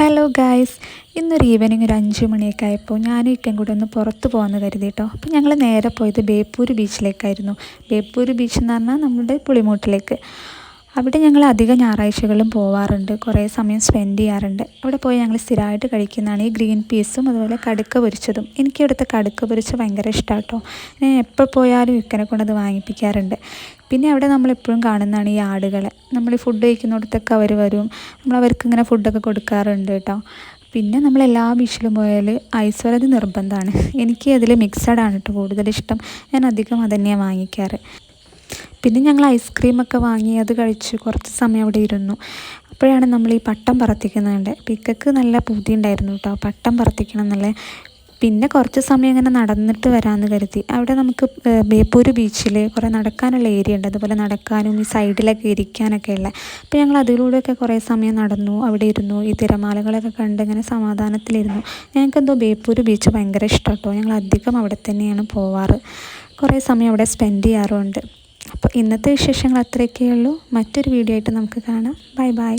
Hello guys, ഇന്നൊരു evening ഒരു 5 മണിയൊക്കെ ആയപ്പോൾ ഞാനും ഇക്കയും കൂടെ ഒന്ന് പുറത്ത് പോകാമെന്ന് കരുതി കേട്ടോ. അപ്പോൾ ഞങ്ങൾ നേരെ പോയത് ബേപ്പൂർ ബീച്ചിലേക്കായിരുന്നു. ബേപ്പൂർ ബീച്ച് എന്ന് പറഞ്ഞാൽ നമ്മുടെ പുളിമൂട്ടിലേക്ക്. അവിടെ ഞങ്ങൾ അധിക ഞായറാഴ്ചകളും പോവാറുണ്ട്, കുറേ സമയം സ്പെൻഡ് ചെയ്യാറുണ്ട്. അവിടെ പോയി ഞങ്ങൾ സ്ഥിരമായിട്ട് കഴിക്കുന്നതാണ് ഈ ഗ്രീൻ പീസും അതുപോലെ കടുക്ക പൊരിച്ചതും. എനിക്ക് ഇവിടുത്തെ കടുക്ക പൊരിച്ചത് ഭയങ്കര ഇഷ്ടമാണ് കേട്ടോ. ഞാൻ എപ്പോൾ പോയാലും ഇക്കനെ കൊണ്ടത് വാങ്ങിപ്പിക്കാറുണ്ട്. പിന്നെ അവിടെ നമ്മളെപ്പോഴും കാണുന്നതാണ് ഈ ആടുകളെ. നമ്മൾ ഈ ഫുഡ് കഴിക്കുന്നിടത്തൊക്കെ അവർ വരും, നമ്മളവർക്ക് ഇങ്ങനെ ഫുഡൊക്കെ കൊടുക്കാറുണ്ട് കേട്ടോ. പിന്നെ നമ്മളെല്ലാ ബീച്ചിലും പോയാൽ ഐസ് വരത് നിർബന്ധമാണ്. എനിക്ക് അതിൽ മിക്സഡാണ് കേട്ടോ കൂടുതലിഷ്ടം. ഞാൻ അധികം അത് തന്നെയാണ് വാങ്ങിക്കാറ്. പിന്നെ ഞങ്ങൾ ഐസ്ക്രീമൊക്കെ വാങ്ങി അത് കഴിച്ച് കുറച്ച് സമയം അവിടെ ഇരുന്നു. അപ്പോഴാണ് നമ്മൾ ഈ പട്ടം പറത്തിക്കുന്നുണ്ട്. പിക്കക്ക് നല്ല പൂതി ഉണ്ടായിരുന്നു കേട്ടോ പട്ടം പറത്തിക്കണം എന്നുള്ളത്. പിന്നെ കുറച്ച് സമയം ഇങ്ങനെ നടന്നിട്ട് വരാമെന്ന് കരുതി. അവിടെ നമുക്ക് ബേപ്പൂർ ബീച്ചിൽ കുറേ നടക്കാനുള്ള ഏരിയ ഉണ്ട്, അതുപോലെ നടക്കാനും ഈ സൈഡിലൊക്കെ ഇരിക്കാനൊക്കെ ഉള്ള. അപ്പോൾ ഞങ്ങൾ അതിലൂടെയൊക്കെ കുറേ സമയം നടന്നു, അവിടെ ഇരുന്നു, ഈ തിരമാലകളൊക്കെ കണ്ട് ഇങ്ങനെ സമാധാനത്തിലിരുന്നു. ഞങ്ങൾക്കെന്തോ ബേപ്പൂർ ബീച്ച് ഭയങ്കര ഇഷ്ടം കേട്ടോ. ഞങ്ങൾ അധികം അവിടെ തന്നെയാണ് പോവാറ്, കുറേ സമയം അവിടെ സ്പെൻഡ് ചെയ്യാറുമുണ്ട്. അപ്പോൾ ഇന്നത്തെ വിശേഷങ്ങൾ അത്രയൊക്കെയേ ഉള്ളൂ. മറ്റൊരു വീഡിയോ ആയിട്ട് നമുക്ക് കാണാം. Bye bye.